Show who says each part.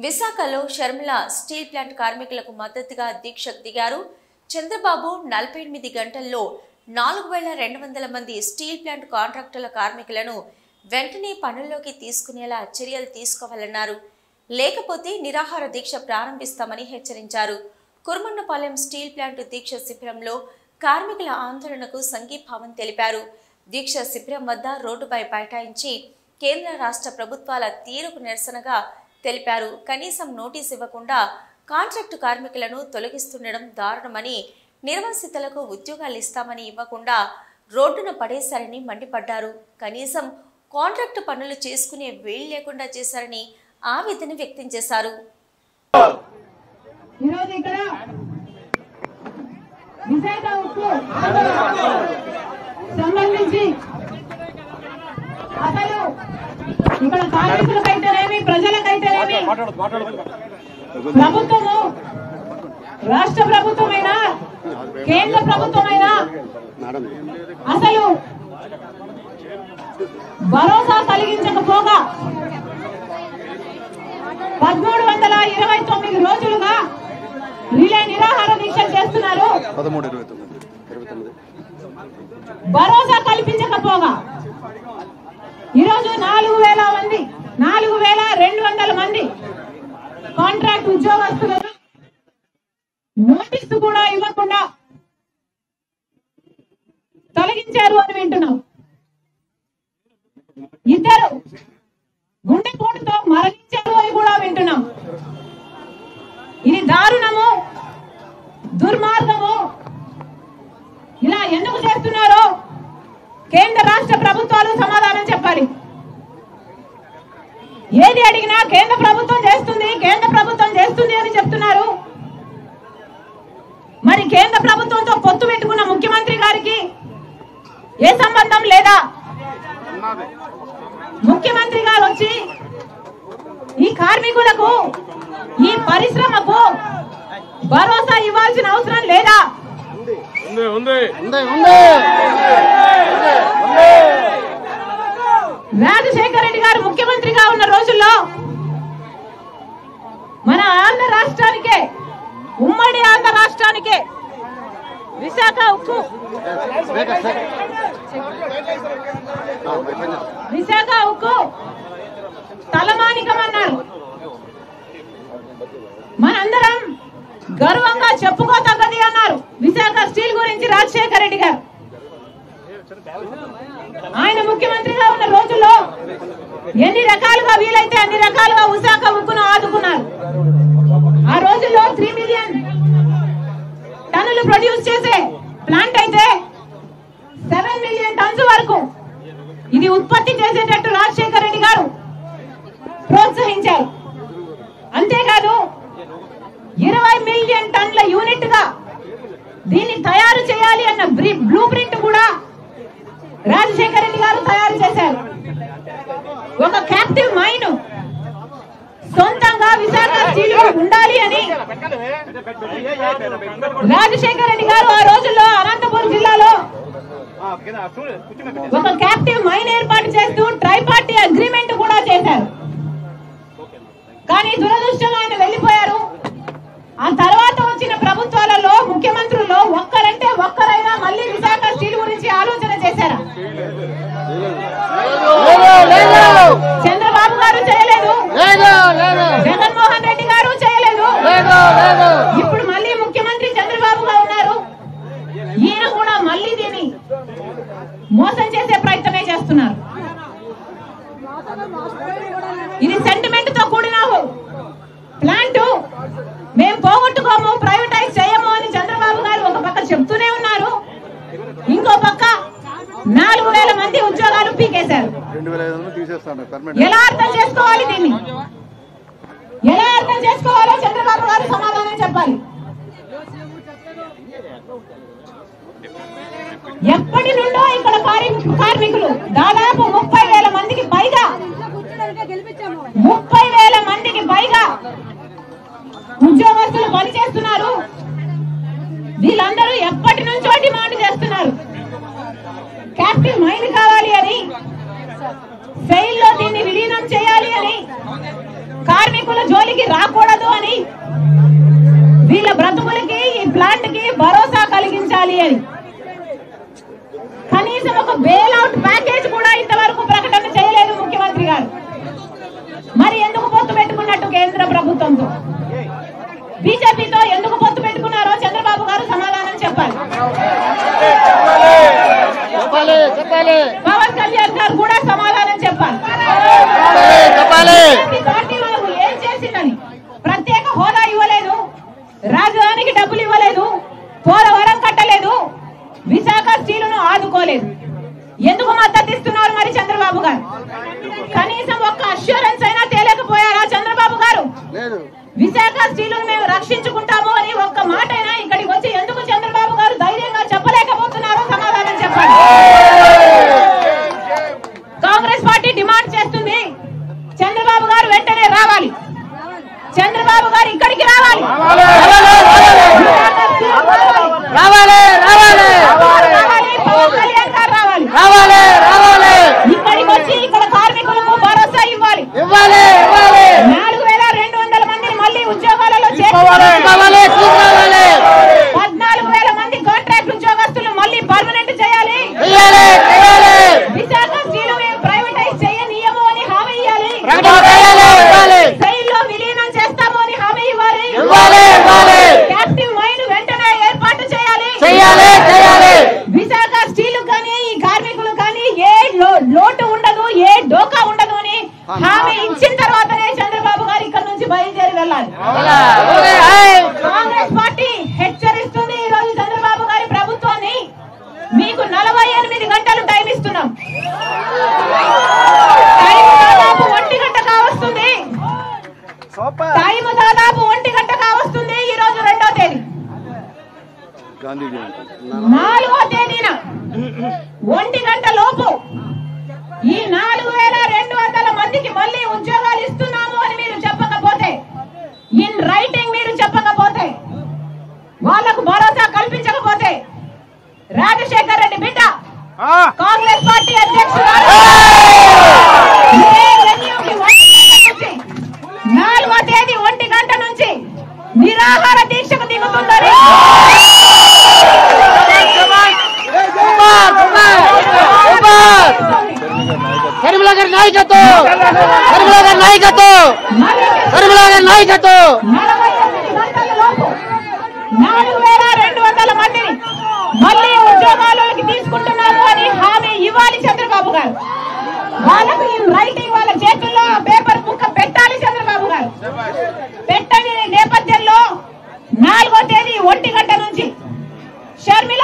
Speaker 1: విశాఖలో Sharmila steel plant కార్మికులకు మద్దతుగా దీక్షకు దిగారు. చంద్రబాబు 48 గంటల్లో 4200 మంది స్టీల్ ప్లాంట్ కాంట్రాక్టుల కార్మికులను వెంటనే పనుల్లోకి తీసుకునేలా చర్యలు తీసుకోవాలన్నారు. లేకపోతే నిరాహార దీక్ష ప్రారంభిస్తామని హెచ్చరించారు. కుర్మన్నపాలెం స్టీల్ ప్లాంట్ దీక్ష శిబిరంలో కార్మికుల ఆందోళనకు సంఘీభావం తెలిపారు. దీక్ష శిబిరం వద్ద రోడ్డుపై బైఠాయించి కేంద్ర రాష్ట్ర ప్రభుత్వాల తీరుకు నిరసనగా తెలిపారు. కనీసం నోటీస్ ఇవ్వకుండా కాంట్రాక్టు కార్మికులను తొలగిస్తుండడం దారుణమని, నిర్వాసితులకు ఉద్యోగాలు ఇస్తామని ఇవ్వకుండా రోడ్డున పడేశారని మండిపడ్డారు. కనీసం కాంట్రాక్టు పనులు చేసుకునే వీలు లేకుండా చేశారని ఆవేదన వ్యక్తం చేశారు.
Speaker 2: ఇక్కడ కార్మికులకైతేనేమి ప్రజలకైతేనేమి ప్రభుత్వము రాష్ట్ర ప్రభుత్వమైనా కేంద్ర ప్రభుత్వమైనా అసలు భరోసా కలిగించకపోగా 1329 రోజులుగా రిలే నిరాహార దీక్ష చేస్తున్నారు. భరోసా కల్పించకపోగా ఈరోజు 4200 మంది కాంట్రాక్ట్ ఉద్యోగస్తులను నోటీసు కూడా ఇవ్వకుండా తొలగించారు అని వింటున్నాం. ఇద్దరు గుండెపోటుతో మరణించారు అని కూడా వింటున్నాం. ఇది దారుణము, దుర్మార్గము. ఇలా ఎందుకు చేస్తున్నారో కేంద్ర రాష్ట్ర ప్రభుత్వాలు సమాధానం చెప్పాలి. ఏది అడిగినా కేంద్ర ప్రభుత్వం చేస్తుంది, కేంద్ర ప్రభుత్వం చేస్తుంది అని చెప్తున్నారు. మరి కేంద్ర ప్రభుత్వంతో పొత్తు పెట్టుకున్న ముఖ్యమంత్రి గారికి ఏ సంబంధం లేదా? ముఖ్యమంత్రి గారు వచ్చి ఈ కార్మికులకు, ఈ పరిశ్రమకు భరోసా ఇవ్వాల్సిన అవసరం లేదా? రాజశేఖర రెడ్డి గారు ముఖ్యమంత్రిగా ఉన్న రోజుల్లో మన ఆంధ్ర రాష్ట్రానికే, ఉమ్మడి ఆంధ్ర రాష్ట్రానికే విశాఖ ఉక్కు తలమానికమన్నారు. మనందరం గర్వంగా చెప్పుకోతగ్గది అన్నారు విశాఖ స్టీల్ గురించి రాజశేఖర రెడ్డి గారు. ఆయన ముఖ్యమంత్రిగా ఉన్న రోజుల్లో ఎన్ని రకాలుగా వీలైతే అన్ని రకాలుగా విశాఖ ఉక్కును ఆదుకున్నారు. ఆ రోజుల్లో 3 మిలియన్ టన్నులు ప్రొడ్యూస్ చేసే ప్లాంట్ అయితే 7 మిలియన్ టన్స్ వరకు ఇది ఉత్పత్తి చేసేటట్టు రాజశేఖర రెడ్డి గారు ప్రోత్సహించారు. అంతేకాదు 20 మిలియన్ టన్నుల యూనిట్ గా దీన్ని తయారు చేయాలి అన్న బ్లూ ప్రింట్ కూడా రాజశేఖర రెడ్డి గారు తయారు చేశారు. ఒక క్యాప్టివ్ మైన్ సొంతంగా విశాఖ స్టీల్ ఉండాలి అని రాజశేఖర రెడ్డి గారు ఆ రోజుల్లో అనంతపురం జిల్లాలో ఒక క్యాప్టివ్ మైన్ ఏర్పాటు చేస్తూ ట్రైపార్టీ అగ్రిమెంట్ కూడా చేశారు. కానీ దురదృష్టం ఆయన వెళ్లిపోయారు. ఆ తర్వాత వచ్చిన ప్రభుత్వాలలో ముఖ్యమంత్రుల్లో ఒక్కరంటే ఒక్కరైనా మళ్ళీ విశాఖ స్టీల్ గురించి ఆలోచన చేశారా? చంద్రబాబు గారు చేయలేదు, జగన్మోహన్ రెడ్డి గారు చేయలేదు. ఇప్పుడు మళ్ళీ ముఖ్యమంత్రి చంద్రబాబుగా ఉన్నారు. ఈయన కూడా మళ్ళీ దీన్ని మోసం చేసే ప్రయత్నమే చేస్తున్నారు. ఇది సెంటిమెంట్ తో కూడిన ప్లాంట్. మేము పోగొట్టుకోము, ప్రైవేటైజ్ చేయము అని చంద్రబాబు గారు ఒక పక్క చెప్తూనే ఉన్నారు. ఇంకో పక్క 4000 మంది ఉద్యోగాలు పీకేశారు. ఎలా అర్థం చేసుకోవాలి దీన్ని? ఎలా అర్థం చేసుకోవాలో చంద్రబాబు గారు సమాధానం చెప్పాలి. ఎప్పటి నుండో ఇక్కడ కార్మికులు దాదాపు 30,000 మందికి పైగా 30,000 మందికి పైగా ఉద్యోగస్తులు పనిచేస్తున్నారు. వీళ్ళందరూ ఎప్పటి నుంచో డిమాండ్ చేస్తున్నారు. క్యాప్టివ్ మైన్ కావాలి అని, సెయిల్ లో దీన్ని విలీనం చేయాలి అని, కార్మికుల జోలికి వీళ్ళ బ్రతుకులకి ఈ ప్లాంట్ కి భరోసా కలిగించాలి అని కనీసం ఒక బెయిల్అవుట్ ప్యాకేజ్ కూడా ఇంతవరకు ప్రకటన చేయలేదు ముఖ్యమంత్రి గారు. మరి ఎందుకు పొత్తు పెట్టుకున్నట్టు కేంద్ర ప్రభుత్వంతో, బీజేపీతో ఎందుకు పొత్తు పెట్టుకున్నారో చంద్రబాబు గారు సమాధానం చెప్పాలి. పవన్ కళ్యాణ్ గారు కూడా సమాధానం చెప్పాలి. పార్టీ వాళ్ళకు ఏం చేసిందని, ప్రత్యేక హోదా ఇవ్వలేదు, రాజధానికి డబ్బులు ఇవ్వలేదు, పోలవరం కట్టలేదు, విశాఖ స్టీలును ఆదుకోలేదు. ఎందుకు మద్దతు ఇస్తున్నారు మరి చంద్రబాబు గారు? కనీసం ఒక్క అష్యూరెన్స్ అయినా తేలేకపోయారా చంద్రబాబు గారు? విశాఖ స్టీలును మేము రక్షించుకుంటాము అని ఒక్క మాట అయినా ఇక్కడికి వచ్చి ఎందుకు చంద్రబాబు గారు ధైర్యంగా చెప్పలేకపోతున్నారో సమాధానం చెప్పండి. కాంగ్రెస్ పార్టీ డిమాండ్ చేస్తుంది, చంద్రబాబు గారు వెంటనే రావాలి, చంద్రబాబు గారు ఇక్కడికి రావాలి, పవన్ కళ్యాణ్ గారు రావాలి, ఇక్కడికి వచ్చి ఇక్కడ కార్మికులకు భరోసా ఇవ్వాలి. 4200 మందిని మళ్ళీ ఉద్యోగాలలో చేర్చుకోవాలి. 14,000 మంది కాంట్రాక్ట్ ఉద్యోగస్తులు మళ్ళీ పర్మనెంట్ చేయాలి. విశాఖ స్టీలు మేము ప్రైవేటైజ్ చేయనీయము అని హామీ ఇవ్వాలి. సెయిల్లో విలీనం చేస్తాము అని హామీ ఇవ్వాలి. క్యాప్టివ్ మైన్ వెంటనే ఏర్పాటు చేయాలి. విశాఖ స్టీలు కానీ ఈ కార్మికులు కానీ ఏ లోటు ఉండదు, ఏ డోకా ఉండదు అని హామీ ఇచ్చిన తర్వాతనే చంద్రబాబు గారు ఇక్కడ నుంచి బయలుదేరి వెళ్ళాలి. కాంగ్రెస్ పార్టీ హెచ్చరిస్తుంది ఈ రోజు చంద్రబాబు గారి ప్రభుత్వాన్ని, మీకు 48 గంటలు టైం ఇస్తున్నాం. టైం దాదాపు 1 గంట కావస్తుంది. టైం దాదాపు 1 గంట కావస్తుంది. ఈ రోజు 2వ తేదీ, 4వ తేదీన 1 గంట లోపు ఈ 4200 మందికి మళ్ళీ ఉద్యోగాలు ఇస్తున్నాము అని మీరు చెప్పకపోతే, ఇన్ రైటింగ్ మీరు చెప్పకపోతే, వాళ్లకు భరోసా కల్పించకపోతే, రాజశేఖర్ రెడ్డి బిడ్డ కాంగ్రెస్ పార్టీ అధ్యక్షురాలు 4వ తేదీ 1 గంట నుంచి నిరాహార దీక్షకు దిగుతుందని నాయకత్వం 48 గంటల లోపు 4200 మందిని మళ్ళీ ఉద్యోగాల్లోకి తీసుకుంటున్నాము అని హామీ ఇవ్వాలి చంద్రబాబు గారు. వాళ్ళకు ఈ రైటింగ్ వాళ్ళ చేతుల్లో పేపర్ ముక్క పెట్టాలి చంద్రబాబు గారు. పెట్టని నేపథ్యంలో 4వ తేదీ 1 గంట నుంచి షర్మి